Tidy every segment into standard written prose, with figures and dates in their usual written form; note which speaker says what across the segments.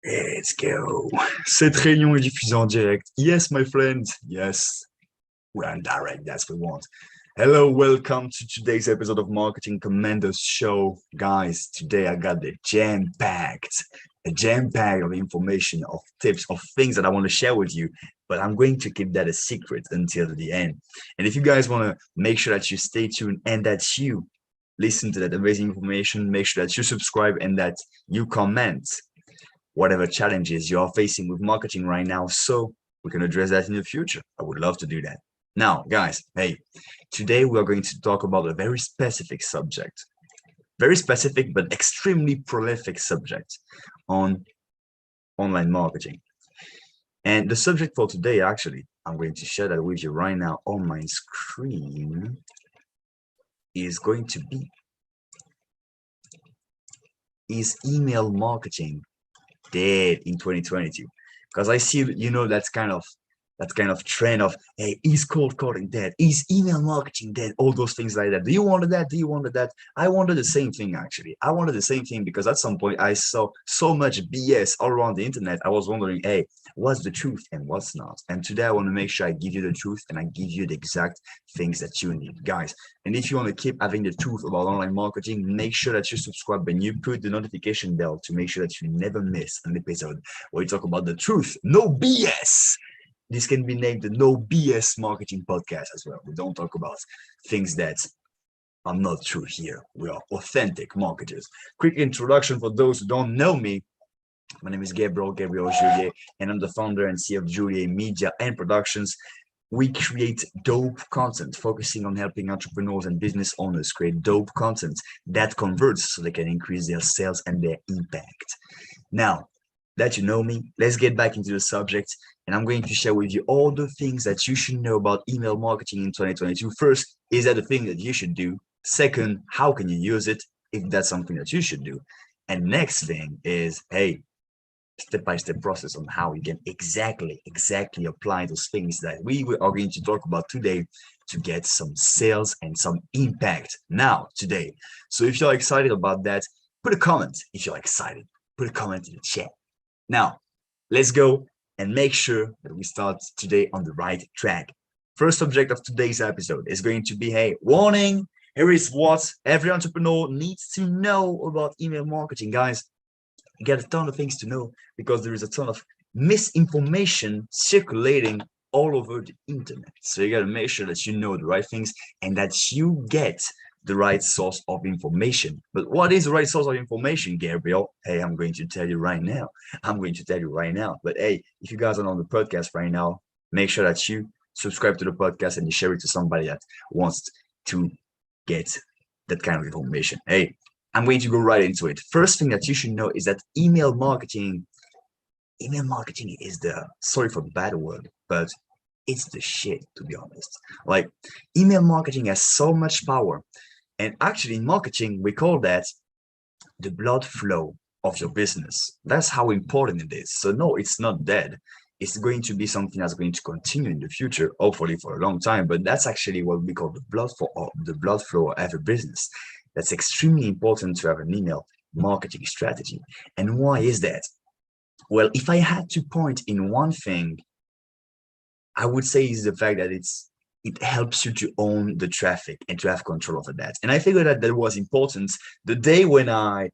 Speaker 1: Let's go. Cette réunion est diffusée en direct. Yes, my friends. Yes, we're on direct. That's what we want. Hello, welcome to today's episode of Marketing Commandos Show. Guys, today I got the a jam-packed of information, of tips, of things that I want to share with you, but I'm going to keep that a secret until the end. And if you guys want to make sure that you stay tuned and that you listen to that amazing information, make sure that you subscribe and that you comment whatever challenges you are facing with marketing right now, so we can address that in the future. I would love to do that. Now, guys, hey, today we are going to talk about a very specific subject, very specific but extremely prolific subject on online marketing. And the subject for today, actually, I'm going to share that with you right now on my screen, is going to be, is email marketing dead in 2022? Because I see, that kind of trend of, hey, is cold calling dead? Is email marketing dead? All those things like that. Do you want that? Do you want that? I wanted the same thing, actually. I wanted the same thing because at some point I saw so much BS all around the internet. I was wondering, hey, what's the truth and what's not? And today I want to make sure I give you the truth and I give you the exact things that you need, guys. And if you want to keep having the truth about online marketing, make sure that you subscribe and you put the notification bell to make sure that you never miss an episode where we talk about the truth, no BS. This can be named the No BS Marketing Podcast as well. We don't talk about things that are not true here. We are authentic marketers. Quick introduction for those who don't know me. My name is Gabriel Julié, and I'm the founder and CEO of Julihey Media and Productions. We create dope content, focusing on helping entrepreneurs and business owners create dope content that converts so they can increase their sales and their impact. Now, that you know me, let's get back into the subject. And I'm going to share with you all the things that you should know about email marketing in 2022. First, is that a thing that you should do? Second, how can you use it if that's something that you should do? And next thing is, hey, step-by-step process on how you can exactly apply those things that we are going to talk about today to get some sales and some impact now today. So if you're excited about that, put a comment. If you're excited, put a comment in the chat. Now, let's go and make sure that we start today on the right track. First subject of today's episode is going to be, hey, warning, here is what every entrepreneur needs to know about email marketing. Guys, you get a ton of things to know because there is a ton of misinformation circulating all over the internet. So you got to make sure that you know the right things and that you get the right source of information. But what is the right source of information, Gabriel? Hey, I'm going to tell you right now. But hey, if you guys are on the podcast right now, make sure that you subscribe to the podcast and you share it to somebody that wants to get that kind of information. Hey, I'm going to go right into it. First thing that you should know is that email marketing is the, sorry for the bad word, but it's the shit, to be honest. Like, email marketing has so much power. And actually, in marketing, we call that the blood flow of your business. That's how important it is. So no, it's not dead. It's going to be something that's going to continue in the future, hopefully for a long time. But that's actually what we call the blood flow of every business. That's extremely important to have an email marketing strategy. And why is that? Well, if I had to point in one thing, I would say is the fact that it helps you to own the traffic and to have control over that. And I figured that was important the day when I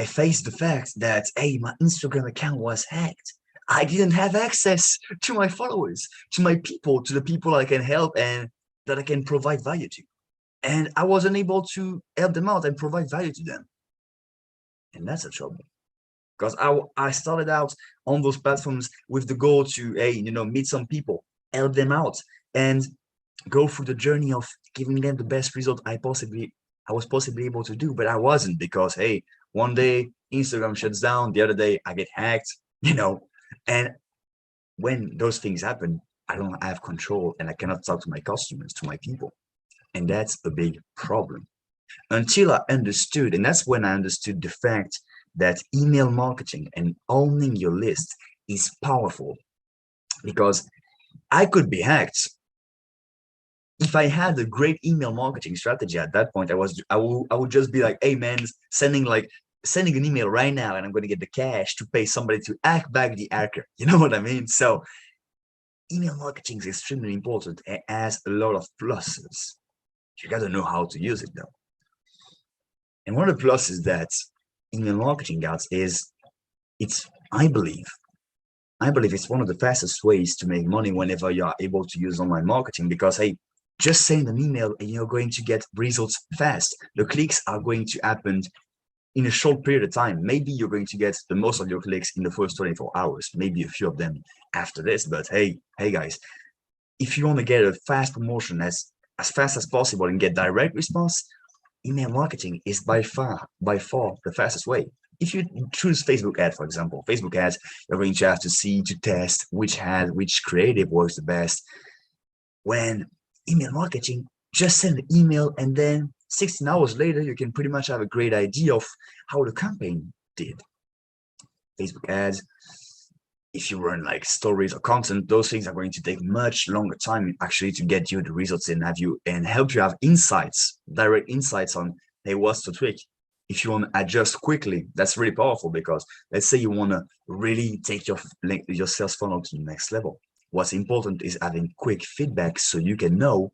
Speaker 1: faced the fact that, hey, my Instagram account was hacked. I didn't have access to my followers, to my people, to the people I can help and that I can provide value to. And I wasn't able to help them out and provide value to them. And that's a trouble. Because I started out on those platforms with the goal to, hey, meet some people, help them out, and go through the journey of giving them the best result I was possibly able to do, but I wasn't because, hey, one day Instagram shuts down, the other day I get hacked, and when those things happen, I don't have control and I cannot talk to my customers, to my people. And that's a big problem. Until I understood, and that's when I understood the fact that email marketing and owning your list is powerful, because I could be hacked. If I had a great email marketing strategy at that point, I would just be like, hey man, sending like sending an email right now and I'm going to get the cash to pay somebody to hack back the hacker. You know what I mean? So email marketing is extremely important. It has a lot of pluses. You got to know how to use it though. And one of the pluses that email marketing got is I believe it's one of the fastest ways to make money whenever you are able to use online marketing, because hey, just send an email and you're going to get results fast. The clicks are going to happen in a short period of time. Maybe you're going to get the most of your clicks in the first 24 hours, maybe a few of them after this. But hey guys, if you want to get a fast promotion as fast as possible and get direct response, email marketing is by far the fastest way. If you choose Facebook ad, for example, Facebook ads, you're going to have to test which creative works the best. When email marketing, just send an email and then 16 hours later, you can pretty much have a great idea of how the campaign did. Facebook ads, if you run like stories or content, those things are going to take much longer time actually to get you the results and help you have insights, direct insights on, hey, what's the trick? If you want to adjust quickly, that's really powerful, because let's say you want to really take your sales funnel to the next level. What's important is having quick feedback so you can know,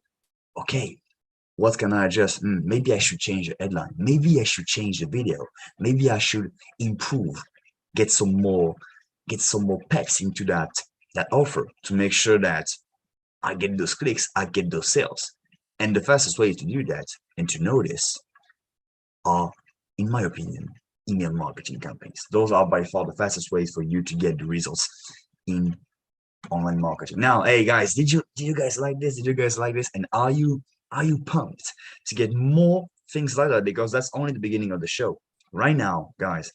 Speaker 1: okay, what can I adjust? Maybe I should change the headline. Maybe I should change the video. Maybe I should improve, get some more pecs into that offer to make sure that I get those clicks, I get those sales. And the fastest way to do that and to know this are, in my opinion, email marketing campaigns. Those are by far the fastest ways for you to get the results in online marketing. Now, hey guys, did you guys like this? Did you guys like this? And are you pumped to get more things like that? Because that's only the beginning of the show. Right now, guys,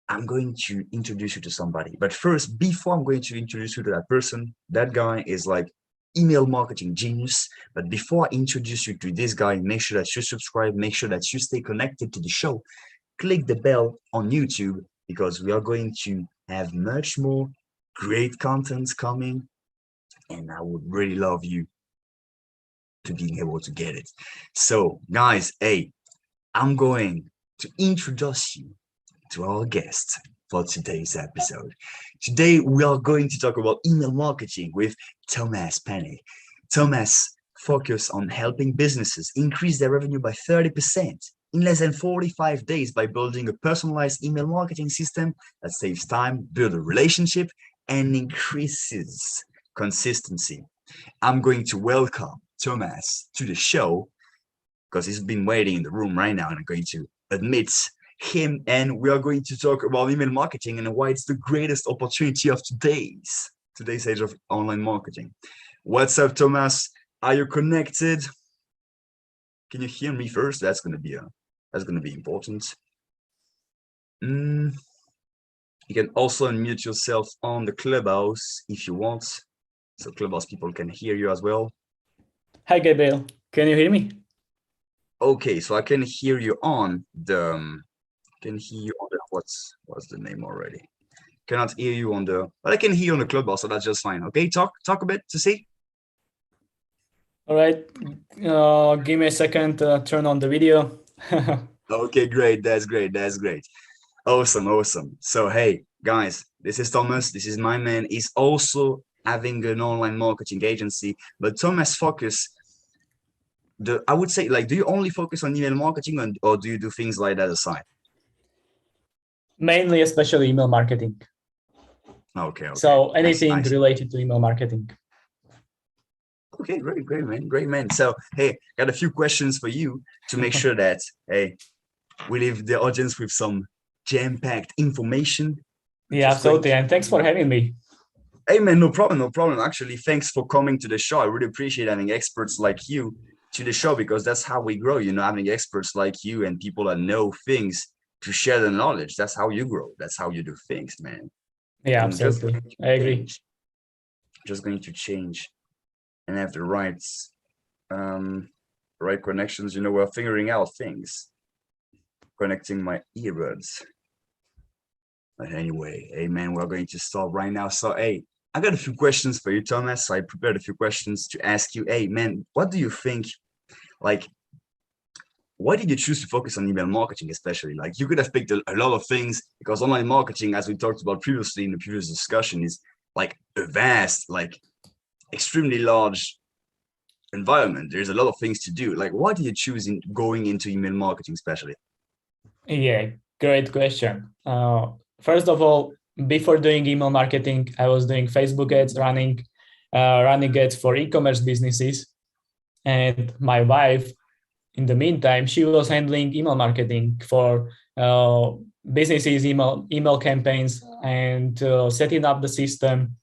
Speaker 1: I'm going to introduce you to somebody. But first, before I'm going to introduce you to that person, that guy is like email marketing genius. But before I introduce you to this guy, make sure that you subscribe, make sure that you stay connected to the show. Click the bell on YouTube, because we are going to have much more great content coming, and I would really love you to being able to get it. So guys, hey, I'm going to introduce you to our guest for today's episode. Today we are going to talk about email marketing with Thomas Penny. Thomas focuses on helping businesses increase their revenue by 30% in less than 45 days by building a personalized email marketing system that saves time, builds a relationship, and increases consistency. I'm going to welcome Thomas to the show because he's been waiting in the room right now, and I'm going to admit him, and we are going to talk about email marketing and why it's the greatest opportunity of today's age of online marketing. What's up, Thomas? Are you connected? Can you hear me first? That's going to be important. You can also unmute yourself on the Clubhouse if you want, so Clubhouse people can hear you as well.
Speaker 2: Hi, Gabriel. Can you hear me?
Speaker 1: Okay, so I can hear you on the. What's the name already? Cannot hear you on the, but I can hear you on the Clubhouse, so that's just fine. Okay, talk a bit to see.
Speaker 2: All right, give me a second to turn on the video.
Speaker 1: Okay, great. That's great. Awesome. So hey guys, this is Thomas. This is my man. He's also having an online marketing agency, but Thomas I would say, like, do you only focus on email marketing, or do you do things like that aside?
Speaker 2: Mainly, especially email marketing.
Speaker 1: Okay.
Speaker 2: So anything related to email marketing.
Speaker 1: Okay, great man. So hey, got a few questions for you to make sure that hey, we leave the audience with some jam-packed information.
Speaker 2: Yeah, absolutely. And thanks for having me.
Speaker 1: Hey man, no problem. Actually, thanks for coming to the show. I really appreciate having experts like you to the show, because that's how we grow, having experts like you and people that know things to share the knowledge. That's how you grow. That's how you do things, man.
Speaker 2: Yeah, absolutely. I agree.
Speaker 1: Just going to change and have the right connections. We're figuring out things. Connecting my earbuds. But anyway, hey man, we're going to start right now. So hey, I got a few questions for you, Thomas. So I prepared a few questions to ask you. Hey man, what do you think? Like, why did you choose to focus on email marketing, especially? Like, you could have picked a lot of things, because online marketing, as we talked about previously in the previous discussion, is like a vast, like extremely large environment. There's a lot of things to do. Like, why did you choose in going into email marketing, especially?
Speaker 2: Yeah, great question. First of all, before doing email marketing, I was doing Facebook ads, running ads for e-commerce businesses. And my wife, in the meantime, she was handling email marketing for businesses, email campaigns, and setting up the system.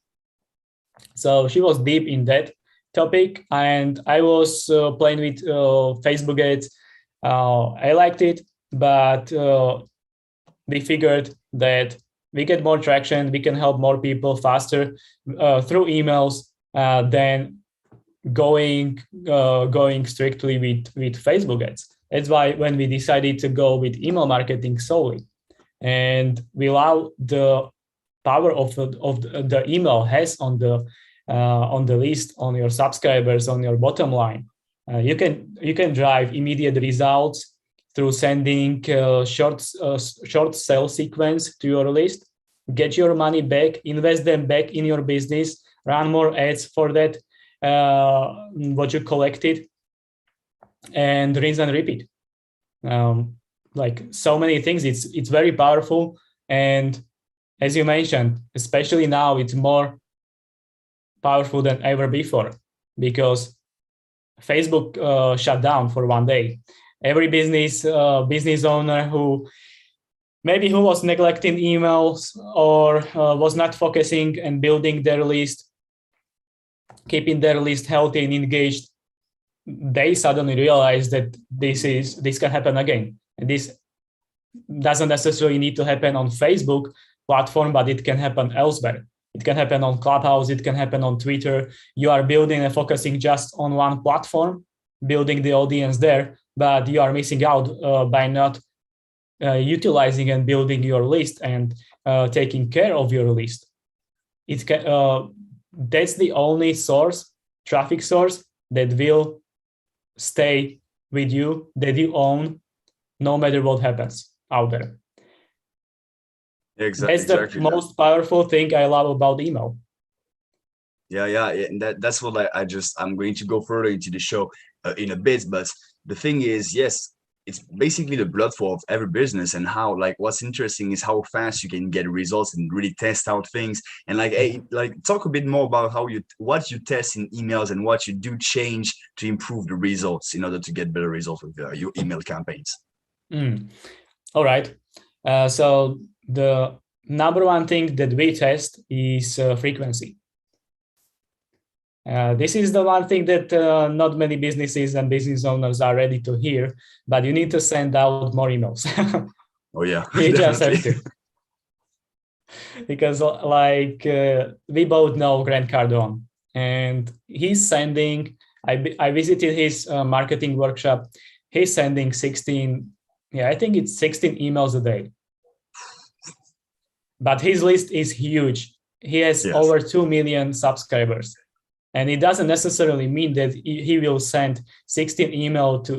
Speaker 2: So she was deep in that topic, and I was playing with Facebook ads. I liked it, but we figured that we get more traction, we can help more people faster through emails than going strictly with Facebook ads. That's why when we decided to go with email marketing solely, and we allow the power of the email has on the list, on your subscribers, on your bottom line, you can drive immediate results through sending short sell sequence to your list, get your money back, invest them back in your business, run more ads for that what you collected, and rinse and repeat. Like so many things, it's very powerful. And as you mentioned, especially now, it's more powerful than ever before, because Facebook shut down for one day. Every business owner who was neglecting emails or was not focusing and building their list, keeping their list healthy and engaged, they suddenly realize that this can happen again. And this doesn't necessarily need to happen on Facebook platform, but it can happen elsewhere. It can happen on Clubhouse, it can happen on Twitter. You are building and focusing just on one platform, building the audience there, but you are missing out by not utilizing and building your list and taking care of your list. That's the only traffic source that will stay with you, that you own, no matter what happens out there.
Speaker 1: Exactly.
Speaker 2: That's the most powerful thing I love about email.
Speaker 1: Yeah. And that's what I'm going to go further into the show in a bit. But the thing is, yes, it's basically the blood flow of every business, and how, like, what's interesting is how fast you can get results and really test out things. And talk a bit more about what you test in emails and what you do change to improve the results in order to get better results with your email campaigns.
Speaker 2: All right. So the number one thing that we test is frequency. This is the one thing that not many businesses and business owners are ready to hear, but you need to send out more emails.
Speaker 1: Oh yeah,
Speaker 2: you just have to. Because we both know Grant Cardone, and he's sending, I visited his marketing workshop. He's sending 16 emails a day. But his list is huge. He has over 2 million subscribers. And it doesn't necessarily mean that he will send 16 emails to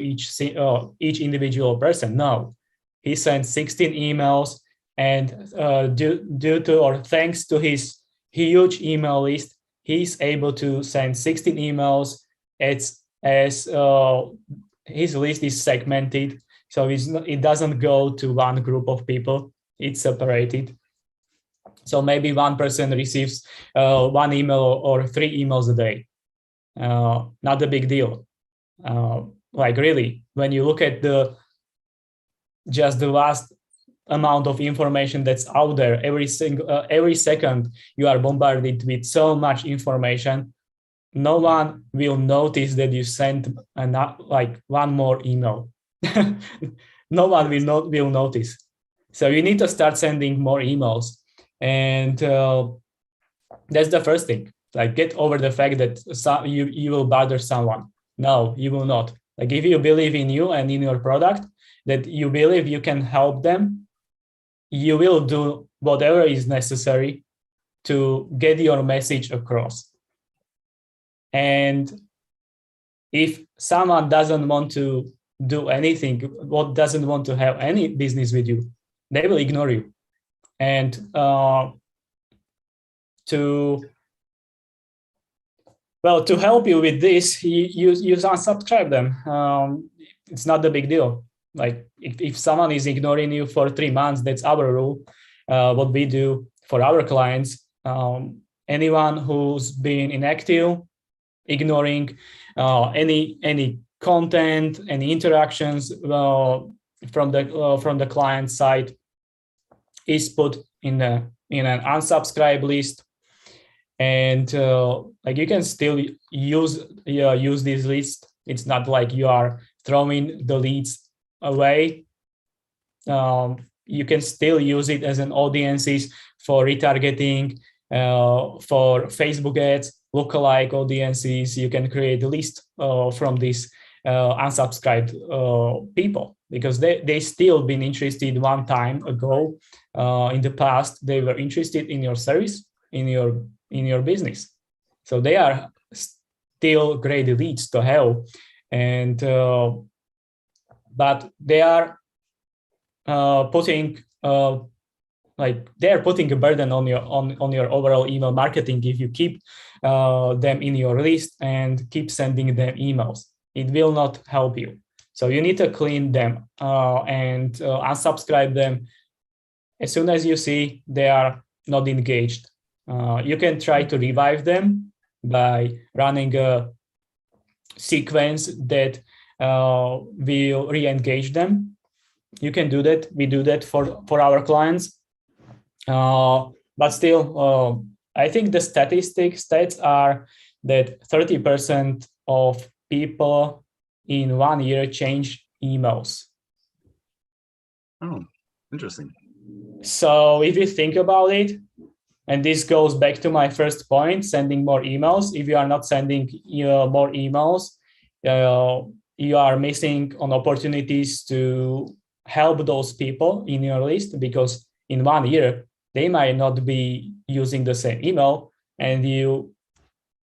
Speaker 2: each individual person. No, he sends 16 emails, and thanks to his huge email list, he's able to send 16 emails as his list is segmented. So it doesn't go to one group of people, it's separated. So maybe one person receives one email or 3 emails a day. Not a big deal. Really, when you look at the vast amount of information that's out there, every second you are bombarded with so much information. No one will notice that you sent one more email. No one will notice. So you need to start sending more emails. And that's the first thing. Get over the fact that you will bother someone. No, you will not. If you believe in you and in your product, that you believe you can help them, you will do whatever is necessary to get your message across. And if someone doesn't want to do anything, what doesn't want to have any business with you, they will ignore you. And to help you with this, you unsubscribe them. It's not a big deal. Like if someone is ignoring you for 3 months, that's our rule. What we do for our clients, anyone who's been inactive, ignoring any content, any interactions from the client side, is put in an unsubscribe list. And like you can still use this list. It's not like you are throwing the leads away. You can still use it as an audiences for retargeting, for Facebook ads, lookalike audiences. You can create a list from these unsubscribed people, because they still been interested one time ago. In the past, they were interested in your service, in your business. So they are still great leads to have. And but they are putting they're putting a burden on your overall email marketing if you keep them in your list and keep sending them emails. It will not help you. So you need to clean them and unsubscribe them as soon as you see they are not engaged. You can try to revive them by running a sequence that will re-engage them. You can do that. We do that for our clients. But still, I think the stats are that 30% of people in 1 year change emails.
Speaker 1: Oh, interesting.
Speaker 2: So if you think about it, and this goes back to my first point, sending more emails. If you are not sending more emails, you are missing on opportunities to help those people in your list, because in 1 year, they might not be using the same email and you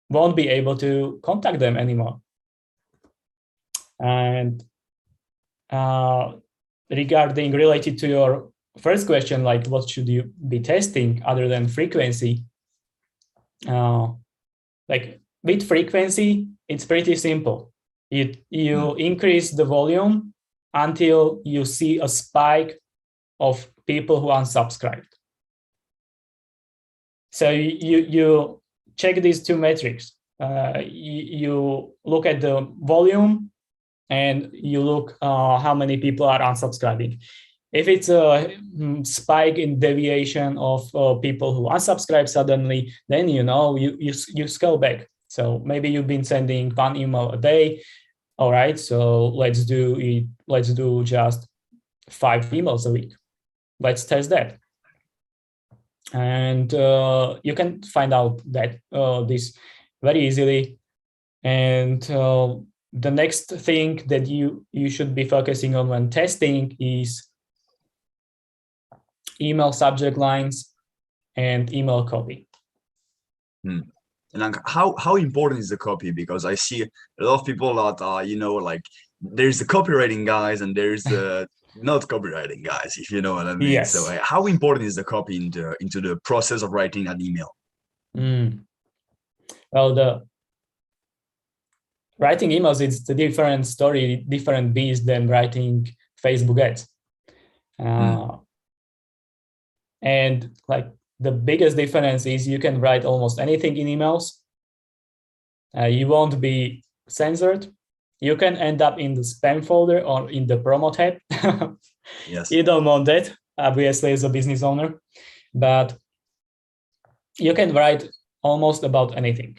Speaker 2: won't be able to contact them anymore. And related to your first question, like what should you be testing other than frequency? Like with frequency, it's pretty simple. You increase the volume until you see a spike of people who unsubscribed. So you check these two metrics. You look at the volume and you look how many people are unsubscribing. If it's a spike in deviation of people who unsubscribe suddenly, then you scale back. So maybe you've been sending 1 email a day. All right, so let's do just 5 emails a week. Let's test that. And you can find out that this very easily. And the next thing that you should be focusing on when testing is email subject lines and email copy.
Speaker 1: And like how important is the copy? Because I see a lot of people that like there's the copywriting guys and there's the not copywriting guys, if you know what I mean.
Speaker 2: Yes.
Speaker 1: So how important is the copy into the process of writing an email?
Speaker 2: Well, the writing emails, it's a different story, different beast than writing Facebook ads. And like the biggest difference is you can write almost anything in emails. You won't be censored. You can end up in the spam folder or in the promo tab.
Speaker 1: Yes.
Speaker 2: You don't want that, obviously, as a business owner, but you can write almost about anything.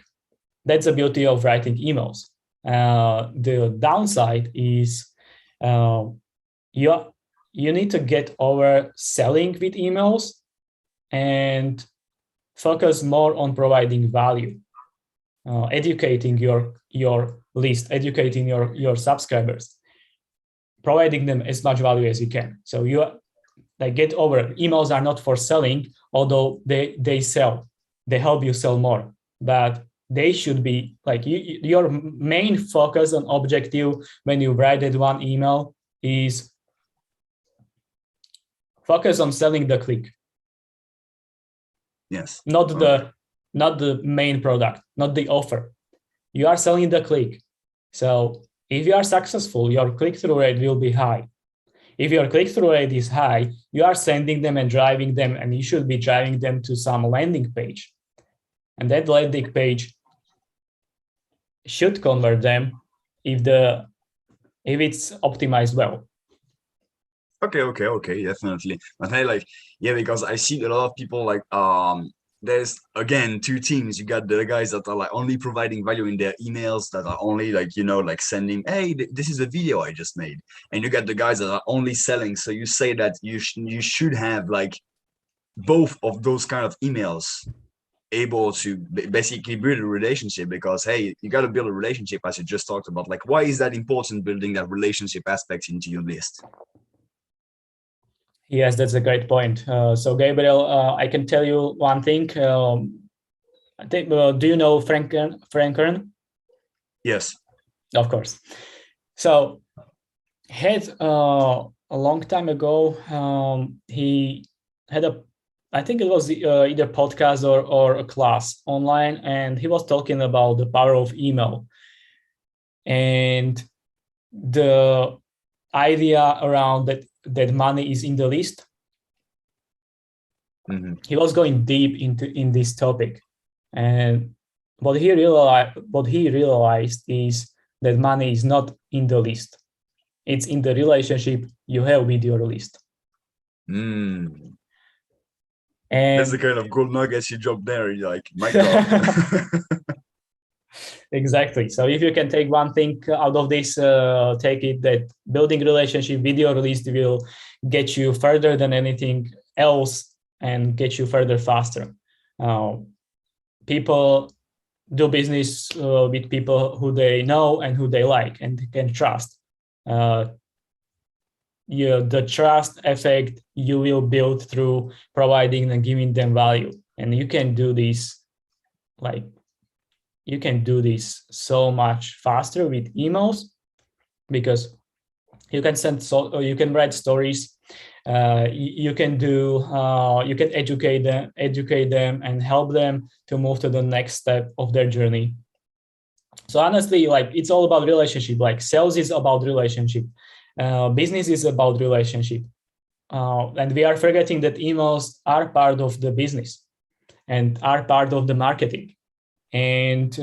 Speaker 2: That's the beauty of writing emails. The downside is you need to get over selling with emails and focus more on providing value, educating your list, educating your subscribers, providing them as much value as you can. So you get over it. Emails are not for selling, although they sell. They help you sell more. But they should be like your main focus and objective when you write that one email is focus on selling the click.
Speaker 1: Yes.
Speaker 2: Not the main product, not the offer. You are selling the click. So if you are successful, your click-through rate will be high. If your click-through rate is high, you are sending them and driving them, and you should be driving them to some landing page. And that landing page should convert them if it's optimized well.
Speaker 1: Okay, definitely. But hey, like, yeah, because I see a lot of people like there's again two teams. You got the guys that are like only providing value in their emails, that are only like, you know, like sending, hey, this is a video I just made. And you got the guys that are only selling. So you say that you should have like both of those kind of emails able to basically build a relationship, because hey, you got to build a relationship, as you just talked about. Like, why is that important, building that relationship aspect into your list?
Speaker 2: Yes, that's a great point. So Gabriel, I can tell you one thing. I think, do you know Frank Kern?
Speaker 1: Yes.
Speaker 2: Of course. So had a long time ago, he had I think it was either podcast or a class online, and he was talking about the power of email and the idea around that money is in the list.
Speaker 1: Mm-hmm.
Speaker 2: He was going deep in this topic, and what he realized is that money is not in the list. It's in the relationship you have with your list.
Speaker 1: Mm.
Speaker 2: And
Speaker 1: that's the kind of gold nuggets you drop there. You're like, my God.
Speaker 2: Exactly. So if you can take one thing out of this, take it that building relationship with your list will get you further than anything else and get you further faster. People do business with people who they know and who they like and can trust. The trust effect you will build through providing and giving them value. And you can do this so much faster with emails, because you can you can write stories, you can educate them and help them to move to the next step of their journey. So honestly, like, it's all about relationship. Like, sales is about relationship, business is about relationship, and we are forgetting that emails are part of the business and are part of the marketing. And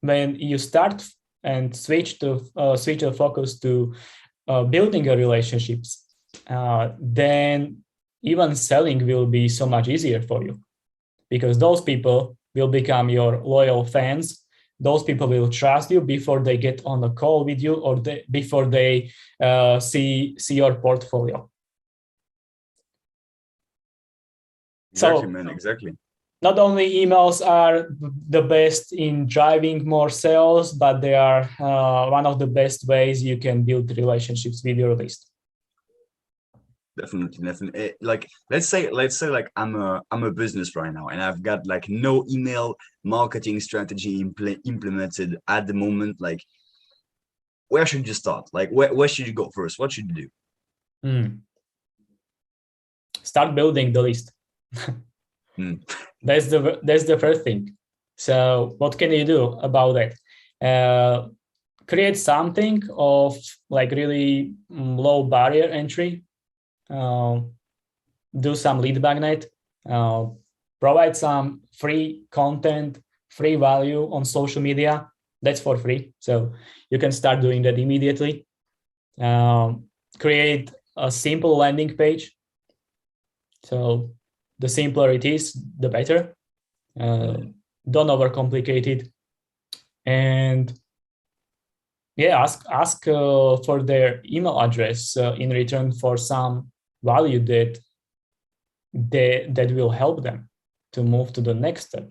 Speaker 2: when you start and switch the focus to building a relationships, then even selling will be so much easier for you, because those people will become your loyal fans. Those people will trust you before they get on a call with you, or before they see your portfolio.
Speaker 1: Exactly, man. Exactly.
Speaker 2: Not only emails are the best in driving more sales, but they are one of the best ways you can build relationships with your list.
Speaker 1: Definitely. Like, let's say like I'm a business right now, and I've got like no email marketing strategy implemented at the moment. Like, where should you start? Like, where should you go first? What should you do?
Speaker 2: Start building the list. That's the first thing. So what can you do about that? Create something of like really low barrier entry. Do some lead magnet. Provide some free content, free value on social media. That's for free. So you can start doing that immediately. Create a simple landing page. So the simpler it is, the better. Don't overcomplicate it. And yeah, ask for their email address in return for some value that will help them to move to the next step.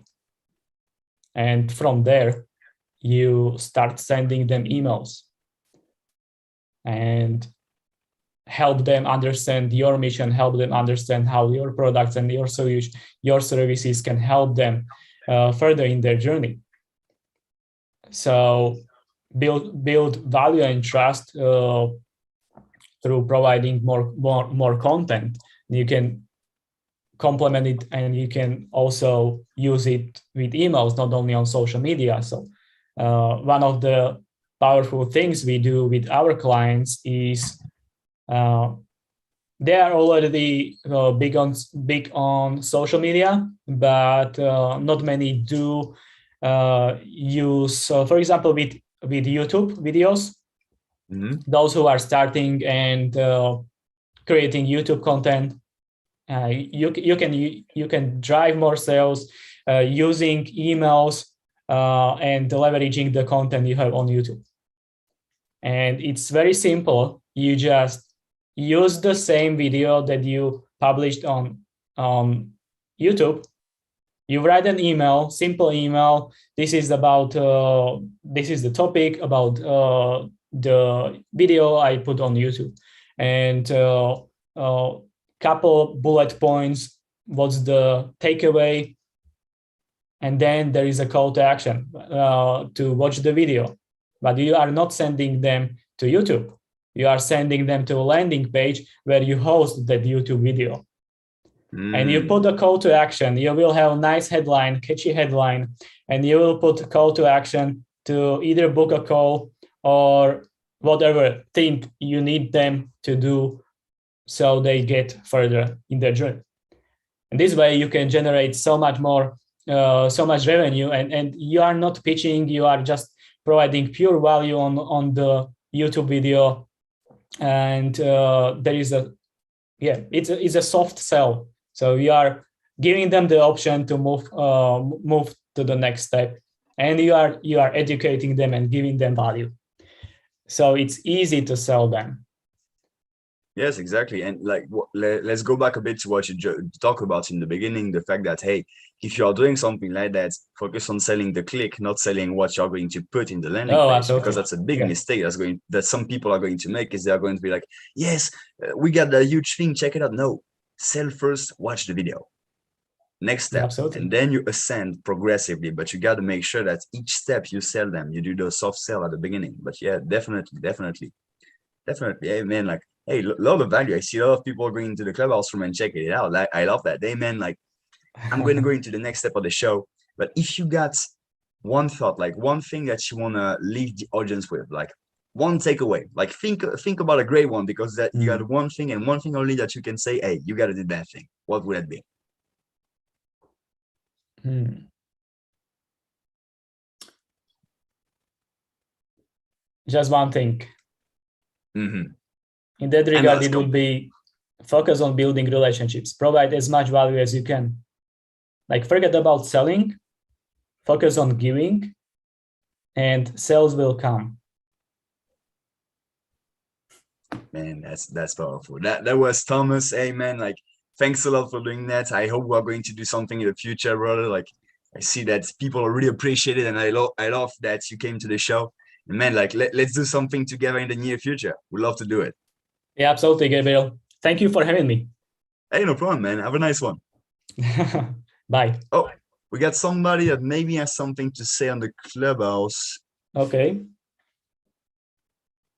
Speaker 2: And from there, you start sending them emails and help them understand your mission, help them understand how your products and your services can help them further in their journey. So build value and trust through providing more content. You can complement it, and you can also use it with emails, not only on social media. So one of the powerful things we do with our clients is they are already big on social media, but not many do use. For example, with YouTube videos, those who are starting and creating YouTube content, you can drive more sales using emails and leveraging the content you have on YouTube. And it's very simple. You just use the same video that you published on YouTube. You write an email, simple email. This is about this is the topic about the video I put on YouTube, and couple bullet points. What's the takeaway? And then there is a call to action to watch the video. But you are not sending them to YouTube. You are sending them to a landing page where you host that YouTube video. And you put a call to action. You will have a nice headline, catchy headline, and you will put a call to action to either book a call or whatever thing you need them to do so they get further in their journey. And this way you can generate so much more, so much revenue, and you are not pitching, you are just providing pure value on the YouTube video. And there is it's a soft sell. So you are giving them the option to move to the next step, and you are educating them and giving them value. So it's easy to sell them.
Speaker 1: Yes, exactly. And like, let's go back a bit to what you talked about in the beginning, the fact that, hey, if you are doing something like that, focus on selling the click, not selling what you're going to put in the landing page,
Speaker 2: absolutely.
Speaker 1: Because that's a big mistake that some people are going to make, is they're going to be like, yes, we got a huge thing, check it out. No, sell first, watch the video. Next step, and then you ascend progressively, but you got to make sure that each step you sell them, you do the soft sell at the beginning. But yeah, definitely. Hey, man, like, hey, lot of value. I see a lot of people going into the clubhouse room and checking it out. Like, I love that. Hey, man, like, I'm going to go into the next step of the show. But if you got one thought, like one thing that you want to leave the audience with, like one takeaway, like think about a great one, because that you got one thing and one thing only that you can say, hey, you got to do that thing. What would that be?
Speaker 2: Just one thing. In that regard, it would be focus on building relationships. Provide as much value as you can. Like, forget about selling, focus on giving, and sales will come.
Speaker 1: Man, that's powerful. That was Thomas. Hey, man, like, thanks a lot for doing that. I hope we're going to do something in the future, brother. Like, I see that people really appreciate it, and I love that you came to the show. And man, like, let's do something together in the near future. We'd love to do it.
Speaker 2: Yeah, absolutely, Gabriel. Thank you for having me.
Speaker 1: Hey, no problem, man. Have a nice one.
Speaker 2: Bye.
Speaker 1: Oh, we got somebody that maybe has something to say on the clubhouse.
Speaker 2: Okay.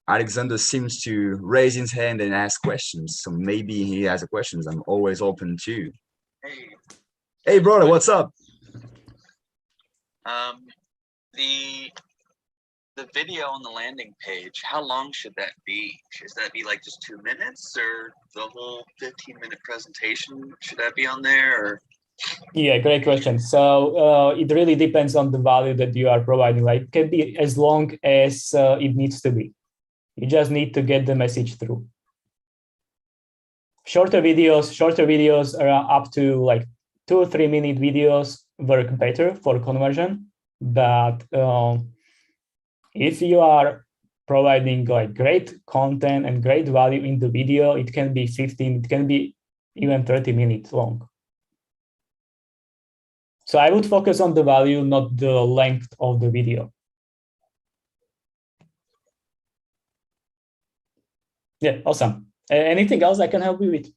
Speaker 1: Alexander seems to raise his hand and ask questions. So maybe he has questions. I'm always open to. Hey, brother, what's up?
Speaker 3: The video on the landing page, how long should that be? Should that be like just 2 minutes, or the whole 15-minute presentation? Should that be on there? Or?
Speaker 2: Yeah, great question. So it really depends on the value that you are providing. Like, it can be as long as it needs to be. You just need to get the message through. Shorter videos are up to like 2 or 3 minute videos work better for conversion. But if you are providing like great content and great value in the video, it can be 15, it can be even 30 minutes long. So I would focus on the value, not the length of the video. Yeah, awesome. Anything else I can help you with?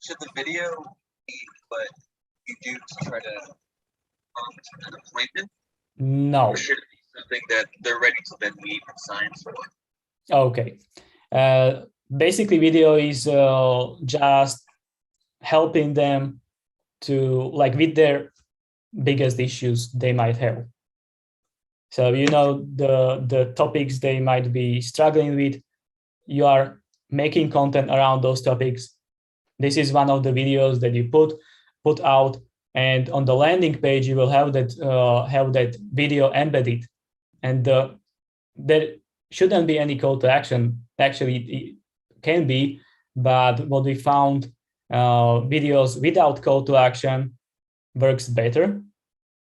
Speaker 3: Should the video be what you do to try to an appointment?
Speaker 2: No.
Speaker 3: Or should it be something that they're ready to then meet and sign for?
Speaker 2: Okay. Basically, video is just helping them to, like, with their biggest issues they might have. So, you know, the topics they might be struggling with, you are making content around those topics. This is one of the videos that you put out, and on the landing page you will have that video embedded, and there shouldn't be any call to action. Actually, it can be, but what we found, videos without call to action works better,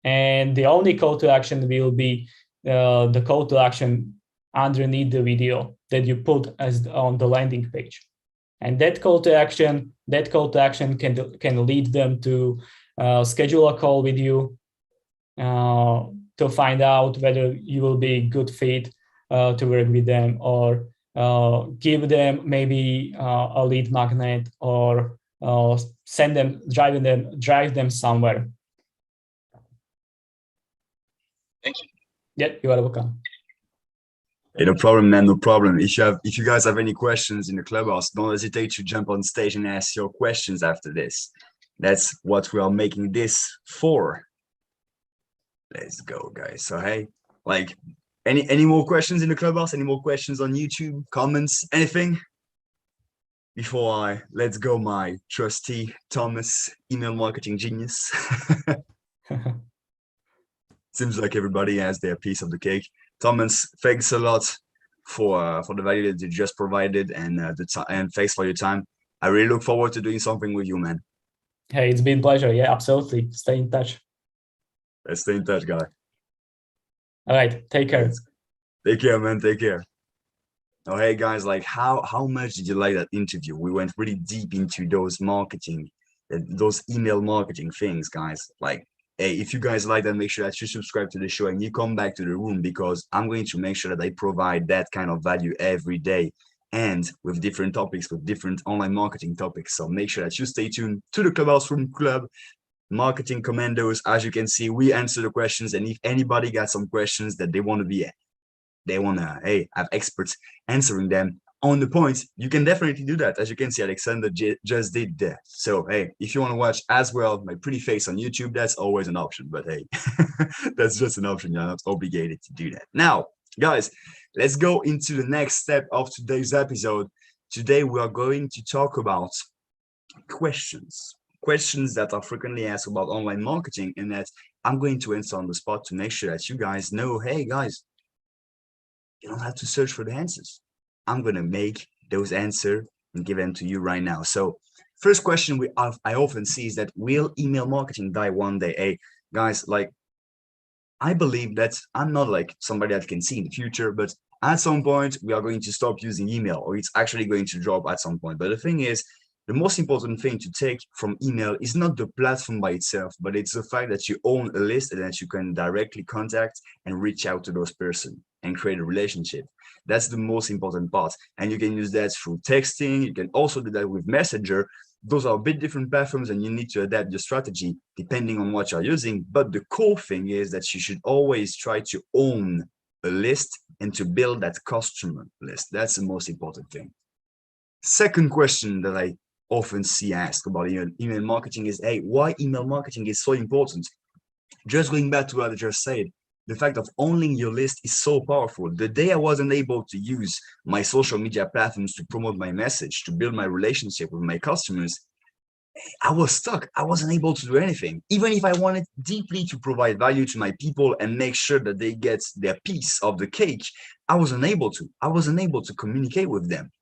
Speaker 2: and the only call to action will be the call to action underneath the video that you put as on the landing page. And that call to action can lead them to schedule a call with you to find out whether you will be a good fit to work with them, or give them maybe a lead magnet, or drive them somewhere.
Speaker 3: Thank you.
Speaker 2: Yeah, you are welcome.
Speaker 1: Hey, no problem, man. No problem. If you guys have any questions in the clubhouse, don't hesitate to jump on stage and ask your questions after this. That's what we are making this for. Let's go, guys. So hey, like, any more questions in the clubhouse? Any more questions on YouTube? Comments? Anything? Before let's go, my trusty Thomas, email marketing genius. Seems like everybody has their piece of the cake. Thomas, thanks a lot for the value that you just provided, and and thanks for your time. I really look forward to doing something with you, man.
Speaker 2: Hey, it's been a pleasure. Yeah, absolutely. Stay in touch.
Speaker 1: Let's stay in touch, guy.
Speaker 2: All right, take care.
Speaker 1: Take care, man. Take care. Oh, hey guys, like, how much did you like that interview? We went really deep into those email marketing things, guys. Like, hey, if you guys like that, make sure that you subscribe to the show and you come back to the room, because I'm going to make sure that I provide that kind of value every day, and with different topics, with different online marketing topics. So make sure that you stay tuned to the Clubhouse Room Club Marketing Commandos. As you can see, we answer the questions, and if anybody got some questions that they want to have experts answering them on the point, you can definitely do that. As you can see, Alexander just did that. So hey, if you want to watch as well my pretty face on YouTube, that's always an option. But hey, that's just an option. You're not obligated to do that. Now, guys, let's go into the next step of today's episode. Today we are going to talk about questions that are frequently asked about online marketing, and that I'm going to answer on the spot to make sure that you guys know, hey guys, you don't have to search for the answers. I'm going to make those answers and give them to you right now. So first question I often see is that, will email marketing die one day? Hey guys, like, I believe that I'm not like somebody that can see in the future, but at some point we are going to stop using email, or it's actually going to drop at some point. But the thing is, the most important thing to take from email is not the platform by itself, but it's the fact that you own a list and that you can directly contact and reach out to those persons and create a relationship. That's the most important part. And you can use that through texting. You can also do that with Messenger. Those are a bit different platforms, and you need to adapt your strategy depending on what you're using. But the core thing is that you should always try to own a list and to build that customer list. That's the most important thing. Second question that I often see asked about email marketing is, hey, why email marketing is so important? Just going back to what I just said, the fact of owning your list is so powerful. The day I wasn't able to use my social media platforms to promote my message, to build my relationship with my customers, I was stuck. I wasn't able to do anything. Even if I wanted deeply to provide value to my people and make sure that they get their piece of the cake, I wasn't able to. I wasn't able to communicate with them.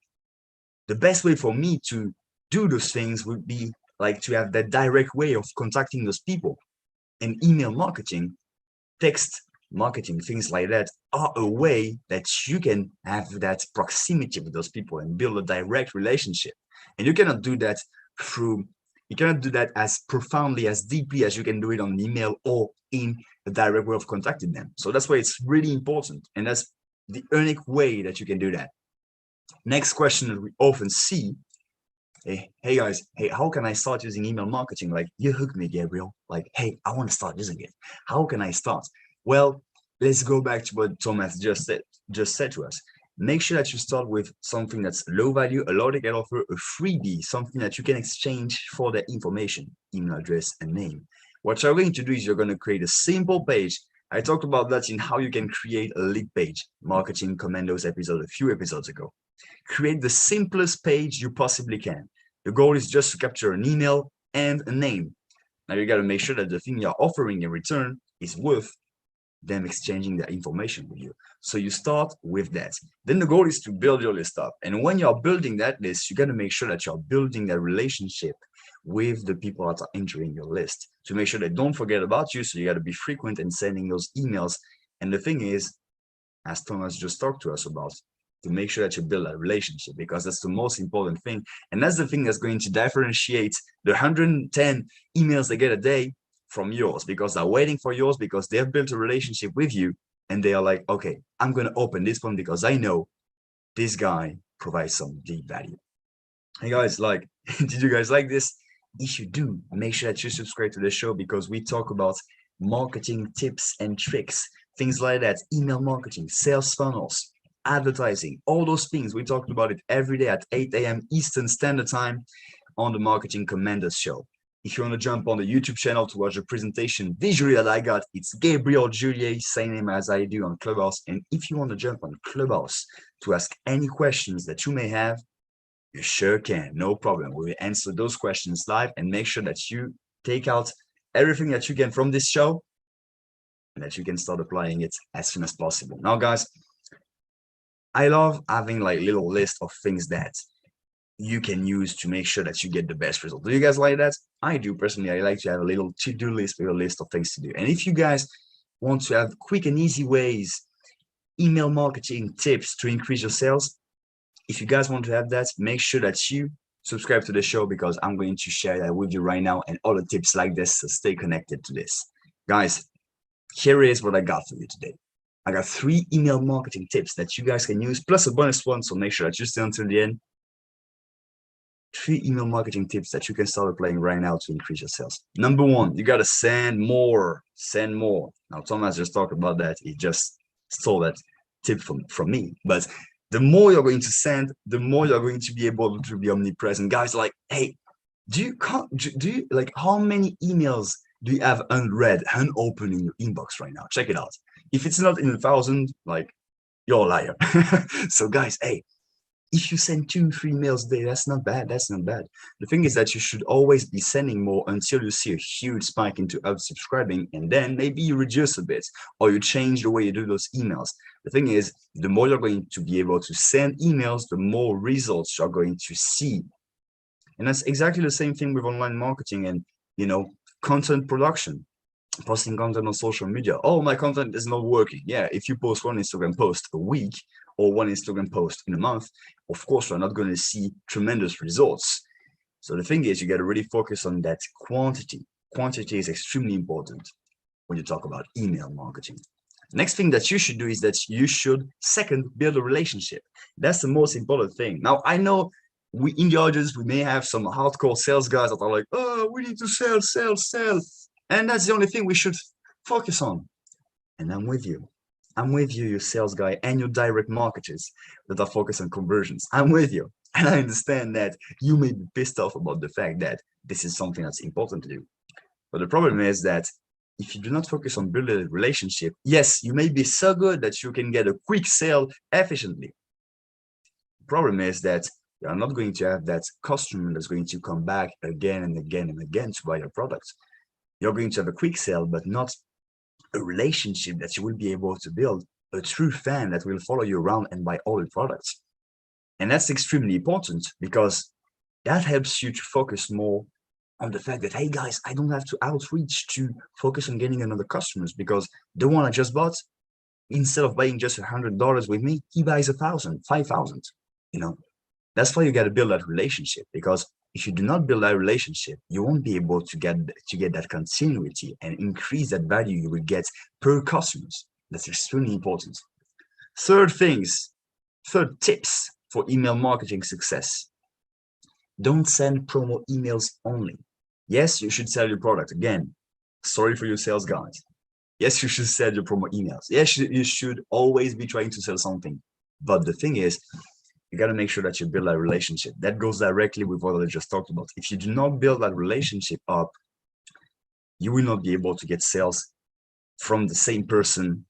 Speaker 1: The best way for me to do those things would be like to have that direct way of contacting those people. And email marketing, text marketing, things like that are a way that you can have that proximity with those people and build a direct relationship. And you cannot do that as profoundly, as deeply as you can do it on email or in a direct way of contacting them. So that's why it's really important. And that's the unique way that you can do that. Next question that we often see hey guys, hey, how can I start using email marketing? Like, you hooked me, Gabriel. Like, hey, I want to start using it. How can I start? Well, let's go back to what Thomas just said to us. Make sure that you start with something that's low value, a lot can offer a freebie, something that you can exchange for the information, email address and name. What you're going to do is you're going to create a simple page. I talked about that in how you can create a lead page, Marketing Commandos episode a few episodes ago. Create the simplest page you possibly can. The goal is just to capture an email and a name. Now you got to make sure that the thing you're offering in return is worth them exchanging their information with you. So you start with that. Then the goal is to build your list up. And when you're building that list, you got to make sure that you're building that relationship with the people that are entering your list to make sure they don't forget about you. So you got to be frequent in sending those emails. And the thing is, as Thomas just talked to us about, to make sure that you build a relationship, because that's the most important thing. And that's the thing that's going to differentiate the 110 emails they get a day from yours, because they're waiting for yours, because they've built a relationship with you. And they are like, okay, I'm going to open this one because I know this guy provides some deep value. Hey guys, like, did you guys like this? If you do, make sure that you subscribe to the show, because we talk about marketing tips and tricks, things like that, email marketing, sales funnels, advertising, all those things. We talked about it every day at 8 a.m. Eastern Standard Time on the Marketing Commandos Show. If you want to jump on the YouTube channel to watch the presentation visually that I got, it's Gabriel Julié, same name as I do on Clubhouse. And if you want to jump on Clubhouse to ask any questions that you may have, you sure can, no problem. We will answer those questions live and make sure that you take out everything that you can from this show and that you can start applying it as soon as possible. Now, guys, I love having like little list of things that you can use to make sure that you get the best result. Do you guys like that? I do personally. I like to have a little to-do list with a list of things to do. And if you guys want to have quick and easy ways, email marketing tips to increase your sales, if you guys want to have that, make sure that you subscribe to the show, because I'm going to share that with you right now and other tips like this. So stay connected to this. Guys, here is what I got for you today. I got 3 email marketing tips that you guys can use, plus a bonus one. So make sure that you stay until the end. 3 email marketing tips that you can start applying right now to increase your sales. Number 1, you got to send more. Send more. Now, Thomas just talked about that. He just stole that tip from me. But the more you're going to send, the more you're going to be able to be omnipresent. Guys, like, hey, do you like, how many emails do you have unread, unopened in your inbox right now? Check it out. If it's not in 1,000, like, you're a liar. So guys, hey, if you send 2-3 mails a day, that's not bad. That's not bad. The thing is that you should always be sending more until you see a huge spike into unsubscribing, and then maybe you reduce a bit or you change the way you do those emails. The thing is, the more you're going to be able to send emails, the more results you're going to see. And that's exactly the same thing with online marketing and, you know, content production. Posting content on social media. Oh, my content is not working. Yeah, if you post one Instagram post a week or one Instagram post in a month, of course, you're not going to see tremendous results. So the thing is, you got to really focus on that quantity. Quantity is extremely important when you talk about email marketing. Next thing that you should do is that you should, second, build a relationship. That's the most important thing. Now, I know we in the audience, we may have some hardcore sales guys that are like, oh, we need to sell, sell, sell. And that's the only thing we should focus on. And I'm with you. I'm with you, your sales guy, and your direct marketers that are focused on conversions. I'm with you. And I understand that you may be pissed off about the fact that this is something that's important to do. But the problem is that if you do not focus on building a relationship, yes, you may be so good that you can get a quick sale efficiently. The problem is that you're not going to have that customer that's going to come back again and again and again to buy your product. You're going to have a quick sale, but not a relationship that you will be able to build, a true fan that will follow you around and buy all your products. And that's extremely important, because that helps you to focus more on the fact that, hey guys, I don't have to outreach to focus on getting another customers, because the one I just bought, instead of buying just $100 with me, he buys 1,000, 5,000. You know, that's why you got to build that relationship, because if you do not build that relationship, you won't be able to get that continuity and increase that value you will get per customers. That's extremely important. Third tips for email marketing success. Don't send promo emails only. Yes, you should sell your product. Again, sorry for your sales guys. Yes, you should sell your promo emails. Yes, you should always be trying to sell something. But the thing is, you got to make sure that you build that relationship. That goes directly with what I just talked about. If you do not build that relationship up, you will not be able to get sales from the same person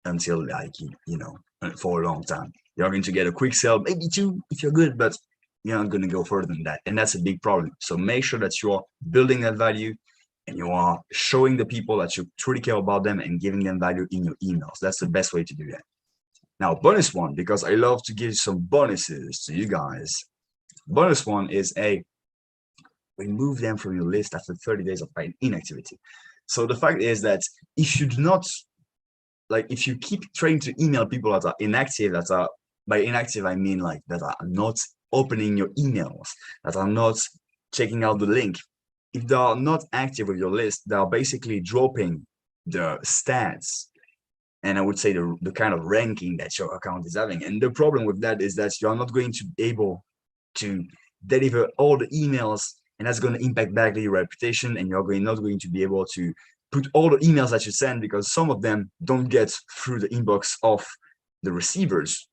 Speaker 1: until, like, you know, for a long time. You're going to get a quick sale, maybe two if you're good, but you're not going to go further than that. And that's a big problem. So make sure that you are building that value and you are showing the people that you truly care about them and giving them value in your emails. That's the best way to do that. Now, bonus one, because I love to give some bonuses to you guys. Bonus one is remove them from your list after 30 days of inactivity. So the fact is that if you do not, like, if you keep trying to email people that are inactive, by inactive, I mean like that are not opening your emails, that are not checking out the link. If they are not active with your list, they are basically dropping the stats, and I would say the kind of ranking that your account is having. And the problem with that is that you're not going to be able to deliver all the emails, and that's going to impact badly your reputation, and you're not going to be able to put all the emails that you send, because some of them don't get through the inbox of the receivers.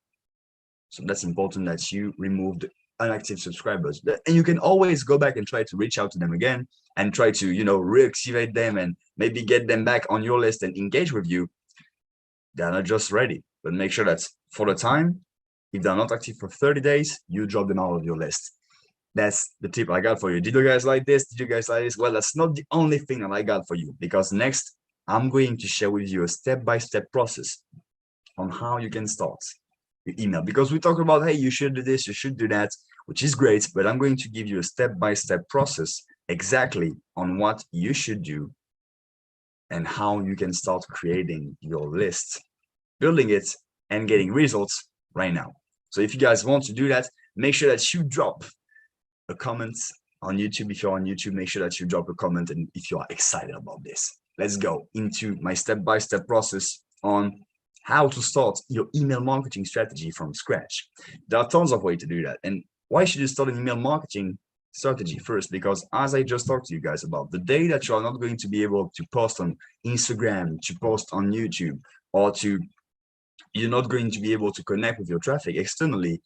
Speaker 1: So that's important that you remove the inactive subscribers. And you can always go back and try to reach out to them again and try to, you know, reactivate them and maybe get them back on your list and engage with you. They're not just ready, but make sure that for the time, if they're not active for 30 days, you drop them out of your list. That's the tip I got for you. Did you guys like this? Did you guys like this? Well, that's not the only thing that I got for you, because next I'm going to share with you a step-by-step process on how you can start your email. Because we talk about, hey, you should do this, you should do that, which is great, but I'm going to give you a step-by-step process exactly on what you should do and how you can start creating your list, building it, and getting results right now. So if you guys want to do that, make sure that you drop a comment on YouTube. If you're on YouTube, make sure that you drop a comment, and if you are excited about this. Let's go into my step-by-step process on how to start your email marketing strategy from scratch. There are tons of ways to do that. And why should you start an email marketing strategy first? Because as I just talked to you guys about, the day that you are not going to be able to post on Instagram, to post on YouTube, or you're not going to be able to connect with your traffic externally,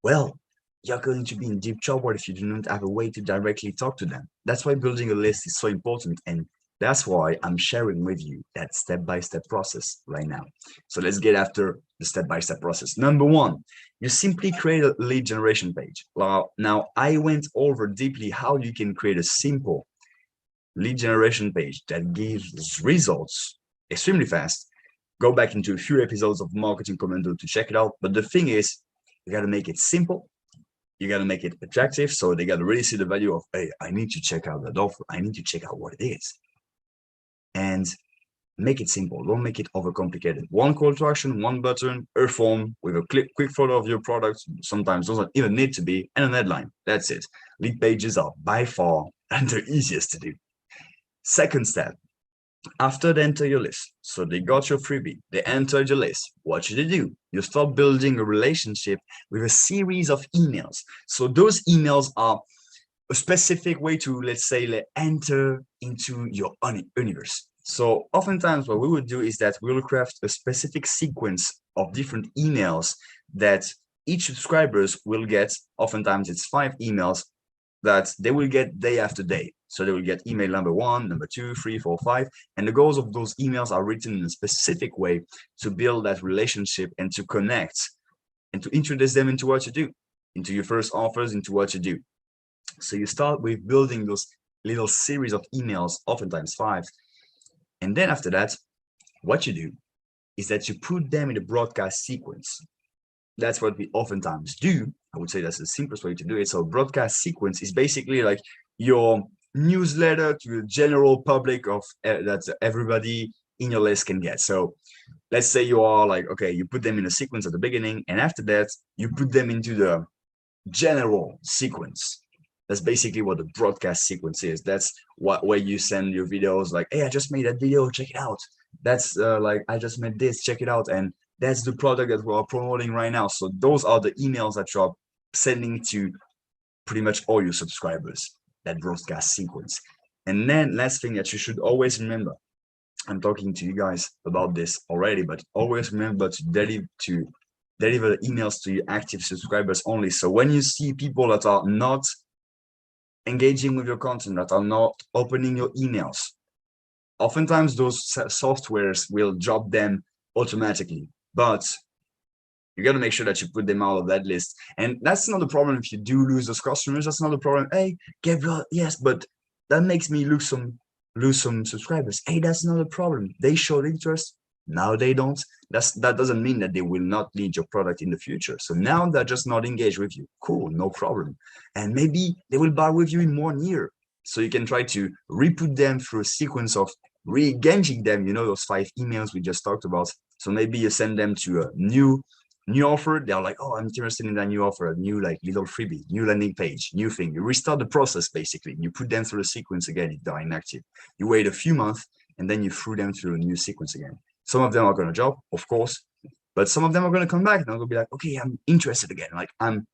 Speaker 1: well, you're going to be in deep trouble if you do not have a way to directly talk to them. That's why building a list is so important, and that's why I'm sharing with you that step-by-step process right now. So let's get after the step-by-step process. Number one, you simply create a lead generation page. Now, I went over deeply how you can create a simple lead generation page that gives results extremely fast. Go back into a few episodes of Marketing Commando to check it out. But the thing is, you got to make it simple. You got to make it attractive. So they got to really see the value of, hey, I need to check out that offer. I need to check out what it is. And make it simple. Don't make it overcomplicated. One call to action, one button, a form with a quick photo of your product. Sometimes those don't even need to be, and a headline. That's it. Lead pages are by far the easiest to do. Second step, after they enter your list, so they got your freebie, they entered your list, what should they do? You start building a relationship with a series of emails. So those emails are a specific way to, let's say, enter into your universe. So oftentimes what we would do is that we'll craft a specific sequence of different emails that each subscribers will get. Oftentimes it's 5 emails that they will get day after day. So they will get email number 1, number 2, 3, 4, 5. And the goals of those emails are written in a specific way to build that relationship and to connect and to introduce them into what you do, into your first offers, into what you do. So you start with building those little series of emails, oftentimes 5. And then after that, what you do is that you put them in a broadcast sequence. That's what we oftentimes do. I would say that's the simplest way to do it. So broadcast sequence is basically like your newsletter to the general public of that everybody in your list can get. So let's say you are like, okay, you put them in a sequence at the beginning, and after that, you put them into the general sequence. That's basically what the broadcast sequence is. That's where you send your videos like, hey, I just made that video, check it out. That's like, I just made this, check it out. And that's the product that we're promoting right now. So those are the emails that you're sending to pretty much all your subscribers, that broadcast sequence. And then last thing that you should always remember, I'm talking to you guys about this already, but always remember to deliver emails to your active subscribers only. So when you see people that are not engaging with your content, that are not opening your emails, oftentimes those softwares will drop them automatically, but you got to make sure that you put them out of that list. And that's not a problem if you do lose those customers. That's not a problem. Hey, Gabriel, yes, but that makes me lose some subscribers. Hey, that's not a problem. They showed interest. Now they don't. That doesn't mean that they will not need your product in the future. So now they're just not engaged with you. Cool, no problem. And maybe they will buy with you in 1 year. So you can try to re-put them through a sequence of re-engaging them, you know, those 5 emails we just talked about. So maybe you send them to a new offer. They're like, oh, I'm interested in that new offer, a new like little freebie, new landing page, new thing. You restart the process basically. You put them through the sequence again if they're inactive. You wait a few months and then you throw them through a new sequence again. Some of them are going to drop, of course, but some of them are going to come back and they'll be like, okay, I'm interested again. Like I'm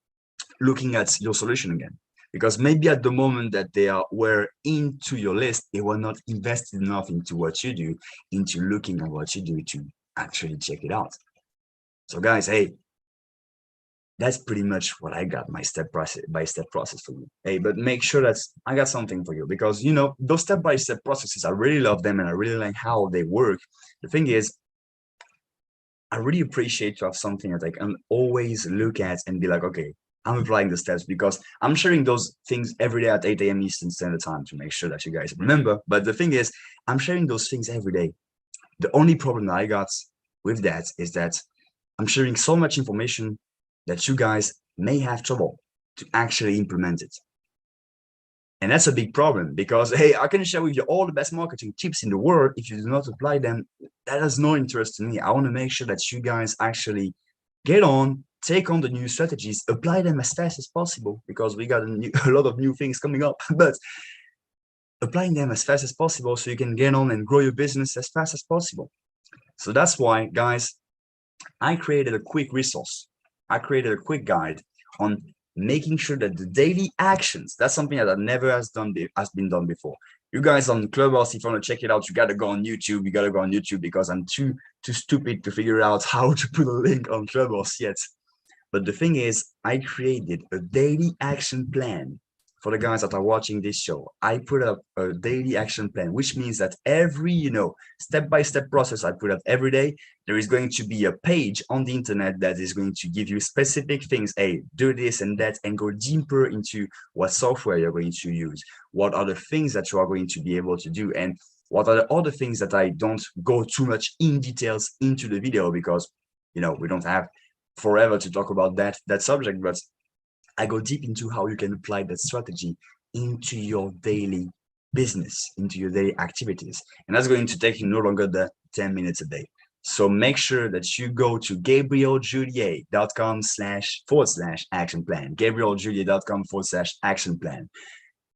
Speaker 1: looking at your solution again. Because maybe at the moment that were into your list, they were not invested enough into what you do, into looking at what you do to actually check it out. So guys, hey, that's pretty much what I got, my step-by-step process for you. Hey, but make sure that I got something for you, because you know those step-by-step processes, I really love them and I really like how they work. The thing is, I really appreciate to have something that I can always look at and be like, okay, I'm applying the steps, because I'm sharing those things every day at 8 a.m. Eastern Standard Time to make sure that you guys remember. But the thing is, I'm sharing those things every day. The only problem that I got with that is that I'm sharing so much information that you guys may have trouble to actually implement it. And that's a big problem, because, hey, I can share with you all the best marketing tips in the world. If you do not apply them, that has no interest to me. I want to make sure that you guys actually get on, take on the new strategies, apply them as fast as possible, because we got a lot of new things coming up, but applying them as fast as possible so you can get on and grow your business as fast as possible. So that's why, guys, I created a quick resource. I created a quick guide on making sure that the daily actions, that's something that never has been done before. You guys on Clubhouse, if you want to check it out, you got to go on YouTube. You got to go on YouTube, because I'm too stupid to figure out how to put a link on Clubhouse yet. But the thing is, I created a daily action plan for the guys that are watching this show. I put up a daily action plan, which means that every, step-by-step process I put up every day, there is going to be a page on the internet that is going to give you specific things. Hey, do this and that, and go deeper into what software you're going to use. What are the things that you are going to be able to do? And what are the other things that I don't go too much in details into the video, because, we don't have forever to talk about that subject, but I go deep into how you can apply that strategy into your daily business, into your daily activities. And that's going to take you no longer than 10 minutes a day. So make sure that you go to gabrieljulié.com//action plan, gabrieljulié.com/action plan.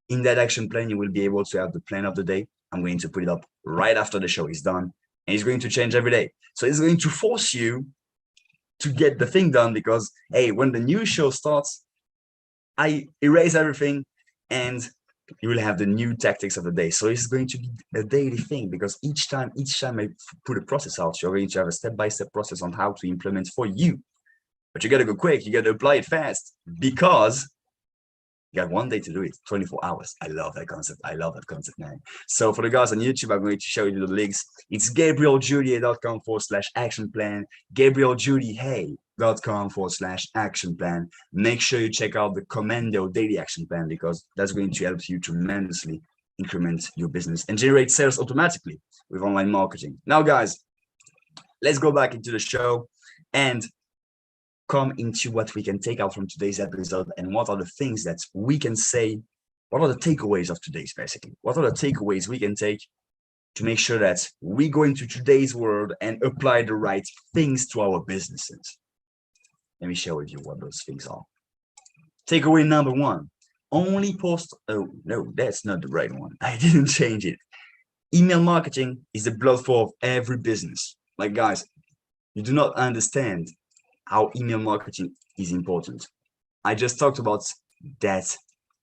Speaker 1: In that action plan, you will be able to have the plan of the day. I'm going to put it up right after the show is done, and it's going to change every day. So it's going to force you to get the thing done, because, hey, when the new show starts, I erase everything and you will have the new tactics of the day. So it's going to be a daily thing, because each time I put a process out, you're going to have a step-by-step process on how to implement for you. But you got to go quick. You got to apply it fast, because you got 1 day to do it, 24 hours. I love that concept. I love that concept, man. So for the guys on YouTube, I'm going to show you the links. It's gabrieljulié.com/action plan, gabrieljulié.com/action plan. Make sure you check out the Commando daily action plan, because that's going to help you tremendously increment your business and generate sales automatically with online marketing. Now, guys, let's go back into the show and come into what we can take out from today's episode, and what are the things that we can say, what are the takeaways of today's, basically. What are the takeaways we can take to make sure that we go into today's world and apply the right things to our businesses? Let me share with you what those things are. Takeaway number 1, only post, oh no, that's not the right one. I didn't change it. Email marketing is the blood flow of every business. Like, guys, you do not understand how email marketing is important. I just talked about that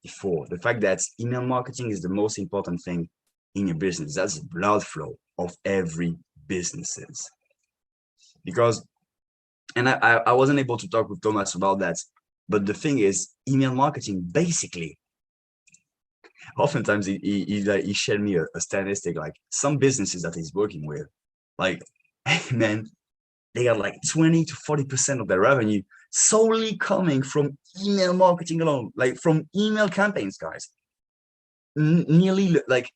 Speaker 1: before, the fact that email marketing is the most important thing in your business. That's the blood flow of every businesses. Because, and I wasn't able to talk with Thomas about that, but the thing is, email marketing basically, oftentimes he shared me a statistic, like some businesses that he's working with, like, man, they got like 20 to 40% of their revenue solely coming from email marketing alone, like from email campaigns, guys. Nearly like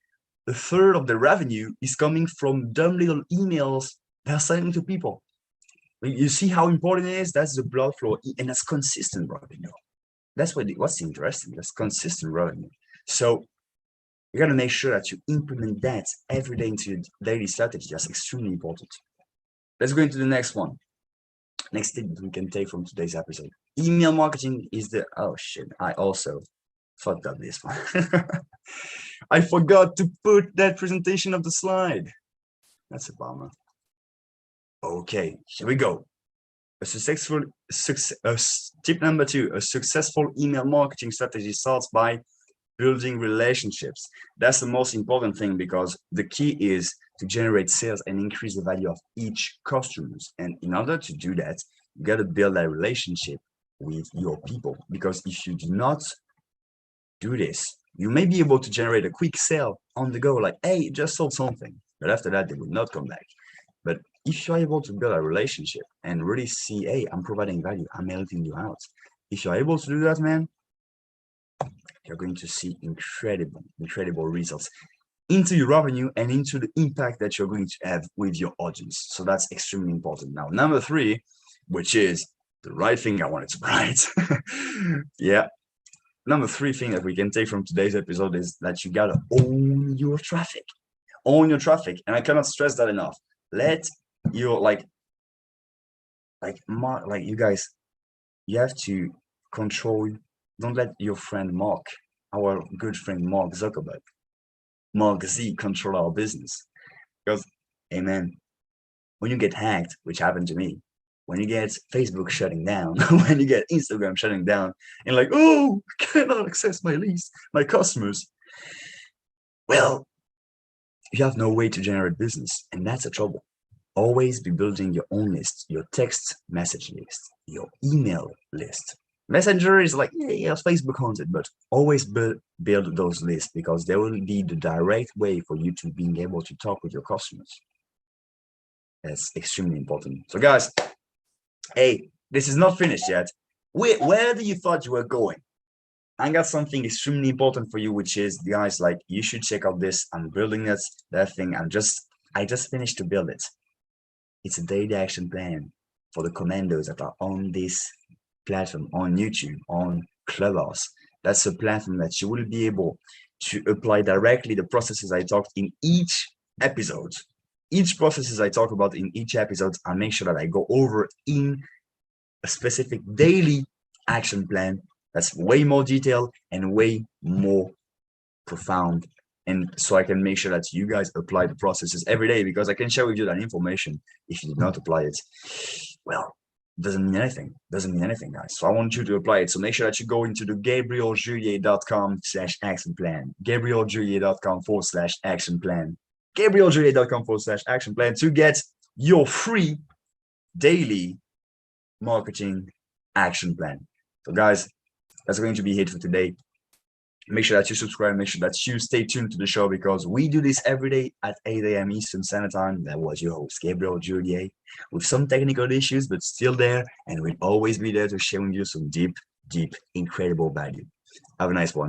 Speaker 1: a third of the revenue is coming from dumb little emails they're sending to people. You see how important it is? That's the blood flow, and that's consistent revenue. That's what's interesting. That's consistent revenue. So you gotta make sure that you implement that every day into your daily strategy. That's extremely important. Let's go into the next one. Next tip we can take from today's episode. Email marketing is the, oh shit, I also fucked up this one. I forgot to put that presentation of the slide. That's a bummer. Okay, here we go. Tip number 2, a successful email marketing strategy starts by building relationships. That's the most important thing, because the key is to generate sales and increase the value of each customers. And in order to do that, you got to build that relationship with your people, because if you do not do this, you may be able to generate a quick sale on the go, like, hey, just sold something, but after that they will not come back. But if you're able to build a relationship and really see, hey, I'm providing value, I'm helping you out, if you're able to do that, man, you're going to see incredible results into your revenue and into the impact that you're going to have with your audience. So that's extremely important. Now, number 3, which is the right thing I wanted to write. Yeah. Number 3 thing that we can take from today's episode is that you gotta own your traffic. Own your traffic. And I cannot stress that enough. Let your, like you guys, you have to control. Don't let your friend Mark, our good friend Mark Zuckerberg, Mark Z, control our business. Because, hey man, when you get hacked, which happened to me, when you get Facebook shutting down, when you get Instagram shutting down, and like, oh, I cannot access my leads, my customers. Well, you have no way to generate business, and that's a trouble. Always be building your own list, your text message list, your email list. Messenger is like, yeah, Facebook owns it, but always build those lists, because they will be the direct way for you to being able to talk with your customers. That's extremely important. So guys, hey, this is not finished yet. Where do you thought you were going? I got something extremely important for you, which is, guys, like, you should check out this. I'm building that thing. I just finished to build it. It's a daily action plan for the commandos that are on this platform, on YouTube, on Clubhouse. That's a platform that you will be able to apply directly the processes I talked in each episode. Each processes I talk about in each episode, I make sure that I go over in a specific daily action plan that's way more detailed and way more profound. And so I can make sure that you guys apply the processes every day, because I can share with you that information. If you do not apply it, well, it doesn't mean anything. Doesn't mean anything, guys. So I want you to apply it. So make sure that you go into the GabrielJulié.com/action plan. GabrielJulié.com/action plan. GabrielJulié.com/action plan to get your free daily marketing action plan. So guys, that's going to be it for today. Make sure that you subscribe. Make sure that you stay tuned to the show, because we do this every day at 8 a.m. Eastern Standard Time. That was your host, Gabriel Julié, with some technical issues, but still there. And we'll always be there to share with you some deep, incredible value. Have a nice one.